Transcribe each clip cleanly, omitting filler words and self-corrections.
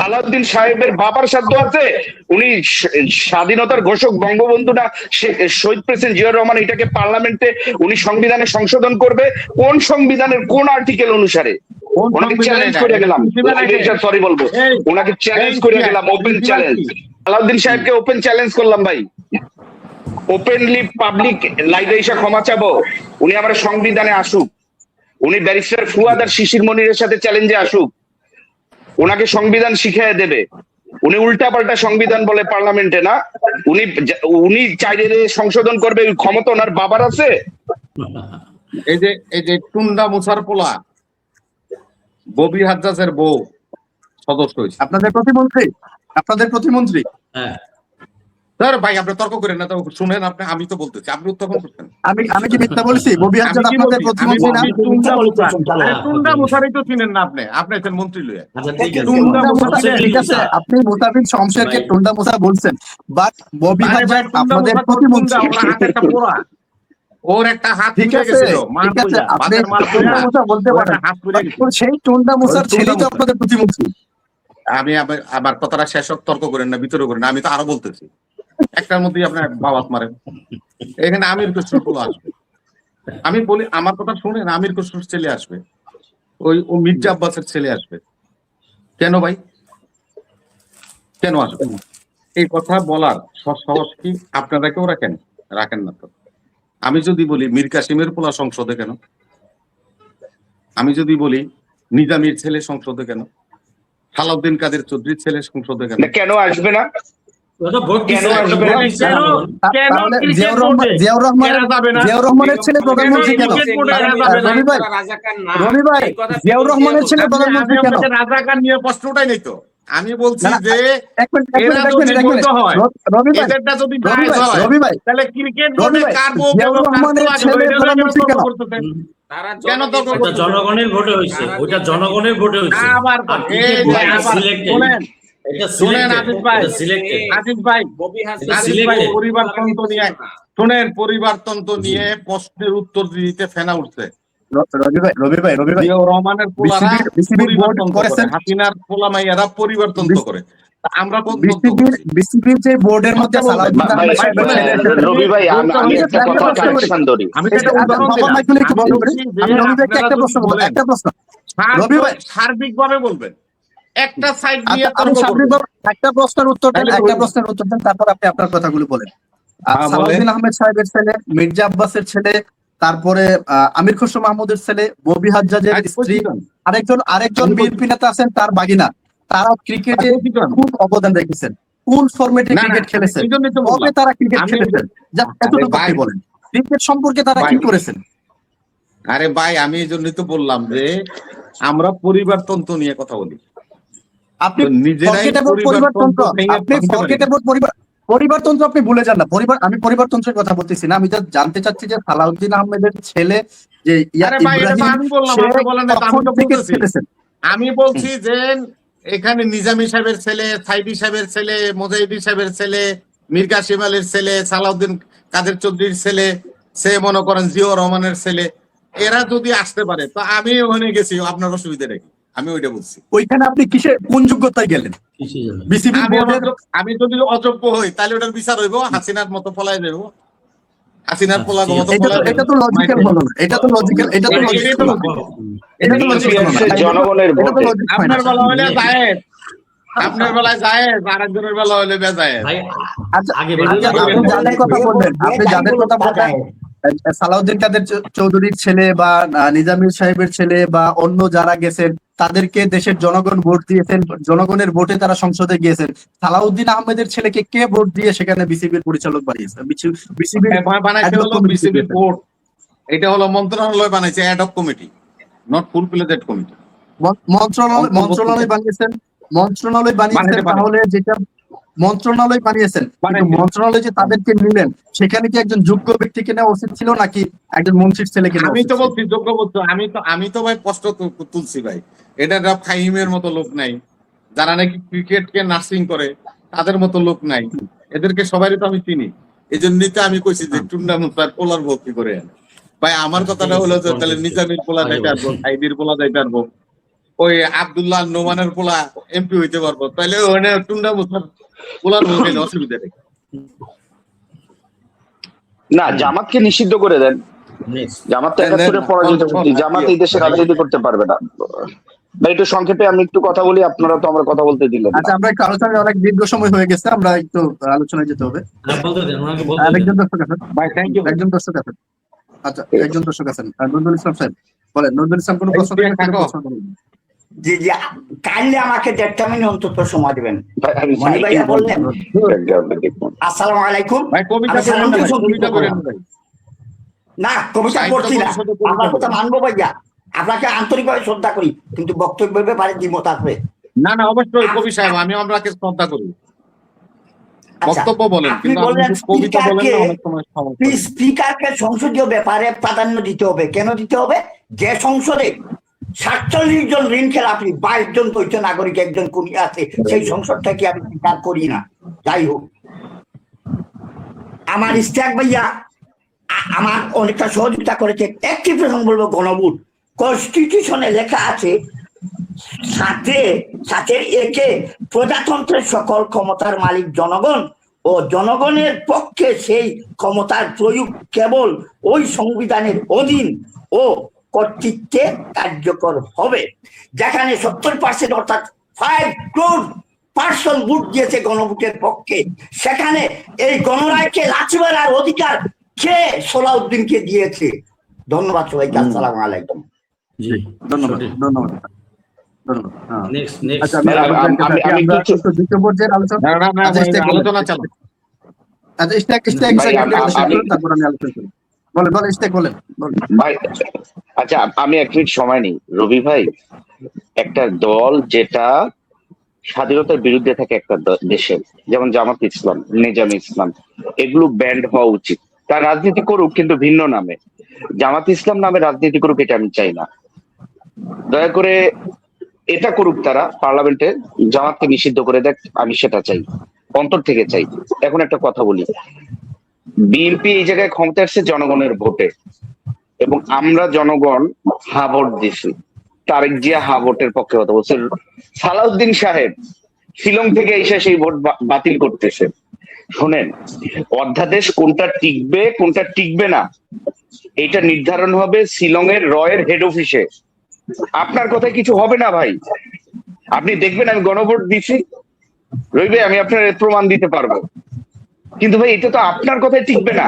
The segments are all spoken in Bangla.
সালাউদ্দিন সাহেবের বাবার সাধ্য আছে? উনি স্বাধীনতার ঘোষক বঙ্গবন্ধু না শহীদ প্রেসিডেন্ট জিয়াউর রহমান, এটাকে পার্লামেন্টে উনি সংবিধানে সংশোধন করবে কোন সংবিধানের কোন আর্টিকেল অনুসারে? ওনাকে চ্যালেঞ্জ করে গেলাম, সরি বলবো, ওনাকে চ্যালেঞ্জ করে গেলাম, ওপেন চ্যালেঞ্জ। সালাউদ্দিন সাহেবকে ওপেন চ্যালেঞ্জ করলাম ভাই, ওপেনলি পাবলিক লাইভে এসে ক্ষমা চাবো, উনি আমার সংবিধানে আসুক, উনি ব্যারিস্টার ফুয়াদ আর শিশির মনিরের সাথে চ্যালেঞ্জে আসুক, ওনাকে সংবিধান শিখিয়ে দেবে। উনি উল্টাপাল্টা সংবিধান বলে পার্লামেন্টে, না উনি চাইলে সংশোধন করবে, ক্ষমতা ওনার বাবার আছে। এই যে টুন্ডা মুসার পোলা ববি হাজ্জাজের বউ সদস্য হয়েছে, আপনাদের প্রতিমন্ত্রী। হ্যাঁ স্যার ভাই, আপনি তর্ক করেন না তো, শুনেন আপনি, আমি তো বলতেছি, আপনি উত্থাপন করতেন। আমি কি মিথ্যা বলছি? ববি হাজ্জাজ আপনাদের প্রতিমন্ত্রী না? টুন্ডা মুসারই তো চিনেন না আপনি, আপনি একজন মন্ত্রী লয়ে। ঠিক আছে, আপনি মোতাবিক শমশেরকে টুন্ডা মুসা বলছেন, বাট ববি হাজ্জাজ আপনাদের প্রতিমন্ত্রী। ওর একটা হাত পুড়ে গেছিল, সেই টুন্ডা মুসার ছেলে তো আপনাদের প্রতিমন্ত্রী। আমি আবার কথাটা শেষ হোক, তর্ক করেন না, বিতর্ক করেন না, আমি তো আরো বলতেছি। একটার মধ্যেই আপনার বাবাত মারেন। এখানে আমির খসরুর পোলা আসবে, আমি বলি আমার কথা শুনেন, আমির খসরুর ছেলে আসবে, ও মির্জা আব্বাসের ছেলে আসবে। কেন ভাই, কেন আসবে? এই কথা বলার সাহস কি আপনারা কেউ রাখেন না তো? আমি যদি বলি মীর কাসিমের পোলা সংসদে কেন, আমি যদি বলি নিজামীর ছেলে সংসদে কেন, সালাউদ্দিন কাদের চৌধুরীর ছেলে সংসদে কেন, কেন আসবে না? জিয়াউর রহমানের ছেলে প্রধানমন্ত্রী কেন? রবি ভাই, জিয়াউর রহমানের ছেলে প্রধানমন্ত্রী কেন? রাজাকার নিয়ে প্রশ্নটাই নেই তো। আমি বলছি যে রবি ভাই, তাহলে ক্রিকেট বোর্ডে কার বউ কেন জনগণের ভোটে হয়েছে, ওইটা জনগণের ভোটে হয়েছে। পরিবারতন্ত্র নিয়ে প্রশ্নের উত্তর দিতে ফেনা উঠছে। রবি ভাই রহমানের হাসিনার পোলা মাইয়ারা পরিবারতন্ত্র করে। আমরা বিসিবির যে বোর্ডের মধ্যে রবি ভাই, আমি একটা কথা কারেকশন ধরি, একটা প্রশ্ন রবি ভাই সার্বিকভাবে বলবেন, একটা সাইড নিয়ে একটা প্রশ্নের উত্তর দেন, তারপর আপনি আপনার কথাগুলো বলেন। সালাউদ্দিন আহমেদ সাহেবের ছেলে, মির্জা আব্বাসের ছেলে, তারপরে আমির খসরু মাহমুদের ছেলে, ববি হাজ্জাজের স্ত্রী, আরেকজন বিএনপি নেতা আছেন তার বাগিনা, তারা ক্রিকেটে খুব অবদান রেখেছেন, কোন ফরম্যাটে ক্রিকেট খেলেছেন, কবে তারা ক্রিকেট খেলেছেন, এতটুকু বলেন, ক্রিকেট সম্পর্কে তারা কি করেছেন। আরে ভাই, আমি এই জন্যই তো বললাম যে আমরা পরিবারতন্ত্র নিয়ে কথা বলি। আপনি পরিবারতন্ত্র আপনি ভুলে যান না। আমি পরিবারতন্ত্রের কথা বলতেছি না, আমি জানতে চাচ্ছি যে সালাউদ্দিন আহমেদের ছেলে যে আমি বলছি যে এখানে নিজামী সাহেবের ছেলে, সাইদি সাহেবের ছেলে, মোজাহিদি সাহেবের ছেলে, মীর কাসিম আলীর ছেলে, সালাউদ্দিন কাদের চৌধুরীর ছেলে, সে মনে করেন জিয়াউর রহমানের ছেলে, এরা যদি আসতে পারে তো আমি ওখানে গেছি, আপনার অসুবিধা নাকি? আমি ওইটা বলছি। ওইখানে আপনি কোন যোগ্যতায় গেলেন? আমি যদি অযোগ্য হই তাহলে ওটার বিচার হইব, হাসিনার মতো পলাই দেব, হাসিনার পোলা মতো। এটা তো লজিক্যাল হলো না, এটা তো লজিক্যাল, জনগণের ভোট। আপনার বলা হলে জায়েজ, আপনার বেলায় জায়েজ, আরেকজনের বেলা হলে বেজায়েজ। আপনি যাদের কথা বললেন, সালাউদ্দিন কাদের চৌধুরীর ছেলে বা নিজামীর সাহেবের ছেলে বা অন্য যারা গেছেন, তাদেরকে দেশের জনগণ ভোট দিয়েছেন, জনগণের ভোটে তারা সংসদে গিয়েছেন। সালাউদ্দিন আহমেদের ছেলেকে কে ভোট দিয়ে সেখানে বিসিবির পরিচালক বানিয়েছে? বিসিবির ভোট এটা হলো মন্ত্রণালয় বানাইছে, ad hoc committee, not full pledged committee. মন্ত্রণালয় বানিয়েছেন, তাহলে যেটা মন্ত্রণালয় বানিয়েছেন, মন্ত্রণালয় যে তাদেরকে নিলেন, সেখানে কি একজন যোগ্য ব্যক্তিকে নেওয়া উচিত ছিল নাকি একজন মন্ত্রীর ছেলেকে? আমি তো বলছি যোগ্য বলছি, আমি তো ভাই প্রশ্ন তুলছি ভাই, এটা ফাহিমের মতো লোক নাই, যারা নাকি ক্রিকেটকে নার্সিং করে তাদের মতো লোক নাই, এদেরকে সবারই তো আমি চিনি। এই জন্যই তো আমি কইছি যে টুন্ডা মুসার পোলার ভক্তি করে ভাই। আমার কথাটা হলো যে তাহলে নিজামীর পোলা যাইতে পারবো, সাইদির পোলা যাইতে পারবো, ওই আব্দুল্লাহ নোমানের পোলা এমপি হইতে পারবো, তাহলে ওখানে টুন্ডা বছর পোলার হইলে অসুবিধা নেই। না, জামাতকে নিষিদ্ধ করে দেন। জামাত তো একাত্তরে পরাজিত শক্তি, জামাত এই দেশে রাজনীতি করতে পারবে না। ভাই একটু সংক্ষেপে আমি একটু কথা বলি, আপনারা তো আমরা কথা বলতে দিলেন না। আচ্ছা, আমরা একটু আলোচনায় অনেক দীর্ঘ সময় হয়ে গেছে, আমরা একটু আলোচনায় যেতে হবে। একজন দর্শক আছেন ভাই থ্যাংক ইউ। একজন দর্শক আছেন আচ্ছা, একজন দর্শক আছেন নজরুল ইসলাম সাহেব, বলেন। নজরুল ইসলাম কোনো প্রশ্ন থাকলে প্রশ্ন করুন। জি জি, কাইন্ডলি আমাকে 1.5 মিনিট অন্তত সময় দিবেন। আমি মনি ভাইয়া বললেন দেখুন, আসসালামু আলাইকুম। ভাই কবিতা আমি সালাম করেন না, দিয়ে কবিতা করেন না ভাই। না, কবিতা পড়ছি না, আপনার কথা মানবো ভাইয়া, আপনাকে আন্তরিকভাবে শ্রদ্ধা করি, কিন্তু বক্তব্যের ব্যাপারে দ্বিমত আছে। না না, অবশ্যই কবি সাহেব, আমি আমরাকে শ্রদ্ধা করি, আচ্ছা, বক্তব্য বলেন, আপনি কিন্তু আপনি বললেন যদি কবিতা বলেন না, অনেক সময় সমস্যা হয়। স্পিকারকে সংসদীয় ব্যাপারে প্রাধান্য দিতে হবে। কেন দিতে হবে? যে সংসদে 47 জন ঋণ খেলাপি, 22 জন দ্বৈত নাগরিক, একজন খুনি আছে, সেই সংসদটাকে আমি স্বীকার করি না। যাই হোক, আমার ইস্তেক ভাইয়া আমার অনেকটা সহযোগিতা করেছে। একটি প্রসঙ্গ বলবো, গণভোট। কনস্টিটিউশনে লেখা আছে সাথে একে প্রজাতন্ত্রের সকল ক্ষমতার মালিক জনগণ ও জনগণের পক্ষে সেই ক্ষমতার প্রয়োগ কেবল ওই সংবিধানের অধীন ও কর্তৃত্বে কার্যকর হবে। যেখানে 70% অর্থাৎ 5 crore পার্সন ভোট দিয়েছে গণভোটের পক্ষে, সেখানে এই গণরায়কে লাথি মারার অধিকার কে সালাউদ্দিনকে দিয়েছে? ধন্যবাদ সবাইকে, আসসালামু আলাইকুম। জি, ধন্যবাদ ধন্যবাদ ধন্যবাদ। আচ্ছা, আমি আমরা কিছু একটু দ্বিতীয় পর্যায়ের আলোচনা। না না না আচ্ছা, ভাই, স্টেক বলেন। আলোচনা চালান। আচ্ছা, স্টেক ভাই, তারপর আমি আলোচনা করি। বলেন স্টেক বলেন। ভাই আচ্ছা, আমি 1 মিনিট সময় নিই। রবি ভাই, একটা দল যেটা স্বাধীনতার বিরুদ্ধে থাকে একটা দেশের, যেমন জামাত ইসলাম, নেজাম ইসলাম, এগুলো ব্যান্ড হওয়া উচিত। তার রাজনীতি করুক, কিন্তু ভিন্ন নামে। জামাত ইসলাম নামে রাজনীতি করুক, এটা আমি চাই না। দয়া করে এটা করুক তারা, পার্লামেন্টে জামাতকে নিষিদ্ধ করে দেখ, আমি সেটা চাই, অন্তর থেকে চাই। এখন একটা কথা বলি, বিএনপি এই জায়গায় ক্ষমতা আসছে জনগণের ভোটে, এবং আমরা জনগণ হা ভোট দিছি। তারেক জিয়া হা ভোটের পক্ষে কথা বলছে। সালাউদ্দিন সাহেব শিলং থেকে এসে সেই ভোট বাতিল করতেছে। শোনেন, অধ্যাদেশ কোনটা টিকবে কোনটা টিকবে না, এটা নির্ধারণ হবে শিলং এর রয়ের হেড অফিসে। আপনার কথায় কিছু হবে না ভাই, আপনি দেখবেন আমি গণভোট দিছি, রইবে, আমি আপনার প্রমাণ দিতে পারবো। কিন্তু ভাই, এটা তো আপনার কথায় টিকবে না।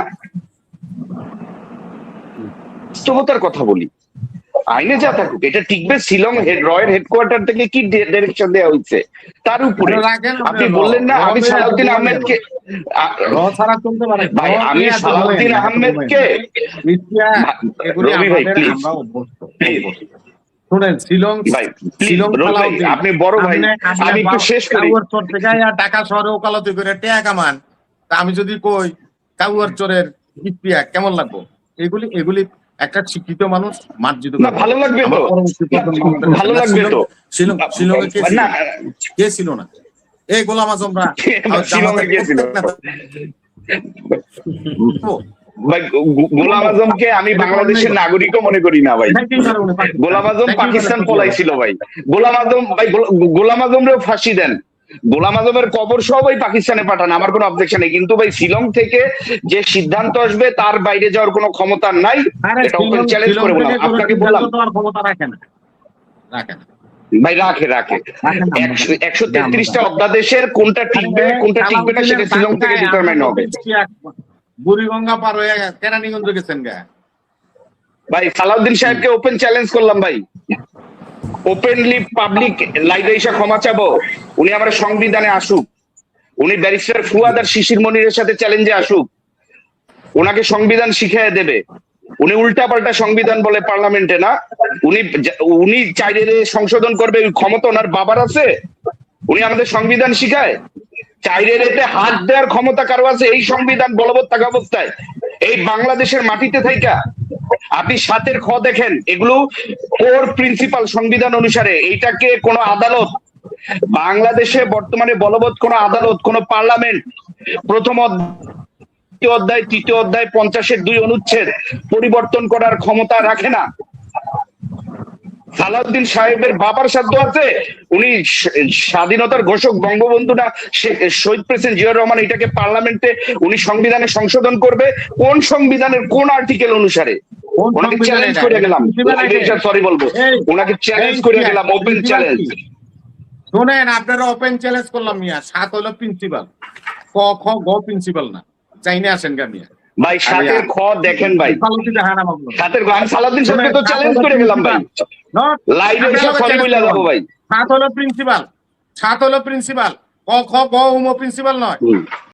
বাস্তবতার কথা বলি, আইনে যা থাকুক, এটা টিকবে শিলং রয়ের হেডকোয়ার্টার থেকে কি ডাইরেকশন দেওয়া হয়েছে তার উপরে। আপনি বললেন না আমি সালাউদ্দিন আহমেদকে, ভাই আমি সালাউদ্দিন আহমেদকে, রবি ভাই প্লিজ, শুনেন, শিলং ভাই প্লিজ, রবি ভাই আপনি বড় ভাই, আমি একটু শেষ করি। ঢাকা শহরে ওকালতি করে টেয়া কামান, তা আমি যদি কই কাউয়ার চোরের ইপিয়া কেমন লাগবো? এগুলি একটা শিক্ষিত মানুষ মার্জিত না, ভালো লাগবে তো, ভালো লাগবে তো। শিলংয়ে কে ছিল না? এই গোলাম আজমরা শিলংয়ে গিয়েছিল ভাই। গোলাম আজমকে আমি বাংলাদেশের নাগরিকও মনে করি না ভাই। গোলাম আজম পাকিস্তান পলাইছিল ভাই। গোলাম আজম ভাই, গোলাম আজমরেও ফাঁসি দেন, গোলাম আজমের কবর সহ ভাই পাকিস্তানে পাঠান, আমার কোনো অবজেকশন নেই। কিন্তু ভাই শিলং থেকে যে সিদ্ধান্ত আসবে তার বাইরে যাওয়ার কোনো ক্ষমতা নাই, এটা ওপেন চ্যালেঞ্জ করে বললাম। আপনাকে বললাম ক্ষমতা রাখে না ভাই, রাখে 133টা অধ্যাদেশের কোনটা টিকবে কোনটা টিকবে না সেটা শিলং থেকে ডিটারমাইন হবে। বুড়িগঙ্গা পার হয়ে কেরানীগঞ্জ গেছেন গা ভাই, সালাউদ্দিন সাহেবকে ওপেন চ্যালেঞ্জ করলাম ভাই, ওপেনলি পাবলিক লাইভে এসে ক্ষমা চাবো, উনি আমার সংবিধানে আসুক, উনি ব্যারিস্টার ফুয়াদ আর শিশির মনিরের সাথে চ্যালেঞ্জে আসুক, ওনাকে সংবিধান শিখিয়ে দেবে। উনি উল্টাপাল্টা সংবিধান বলে পার্লামেন্টে, না উনি চাইলে সংশোধন করবে, ক্ষমতা ওনার বাবার আছে? উনি আমাদের সংবিধান শিখায়? চাইলে রেতে হাত দেওয়ার ক্ষমতা কারো আছে এই সংবিধান বলবৎ থাকা অবস্থায়, এই বাংলাদেশের মাটিতে থাইকা? আপনি 7 খ দেখেন, এগুলো কোর প্রিন্সিপাল সংবিধান অনুসারে। এইটাকে কোন আদালত, বাংলাদেশে বর্তমানে বলবৎ কোন আদালত, কোন পার্লামেন্ট প্রথম অধ্যায় 3য় অধ্যায় 50-এর 2 অনুচ্ছেদ পরিবর্তন করার ক্ষমতা রাখে না। সালাউদ্দিন সাহেবের বাবার সাধ্য আছে উনি স্বাধীনতার ঘোষক বঙ্গবন্ধু না শহীদ প্রেসিডেন্ট জিয়াউর রহমান এটাকে পার্লামেন্টে উনি সংবিধানে সংশোধন করবে কোন সংবিধানের কোন আর্টিকেল অনুসারে? ওনাকে চ্যালেঞ্জ করে গেলাম, সরি বলবো, ওনাকে চ্যালেঞ্জ করে গেলাম, ওপেন চ্যালেঞ্জ। শোনেন, আপনারা ওপেন চ্যালেঞ্জ করলাম মিয়া, 7 হলো প্রিন্সিপাল, ক খ গ প্রিন্সিপাল না, চাইনে আসেন গা মিয়া ভাই। 7 খ দেখেন ভাই, 7 খ আমি সালাউদ্দিন সাহেবকে তো চ্যালেঞ্জ করে গেলাম ভাই, লাইভে এসে সরি বলে যাবো ভাই। 7 হলো প্রিন্সিপাল, 7 হলো প্রিন্সিপাল, ক খ গ উম প্রিন্সিপাল নয়।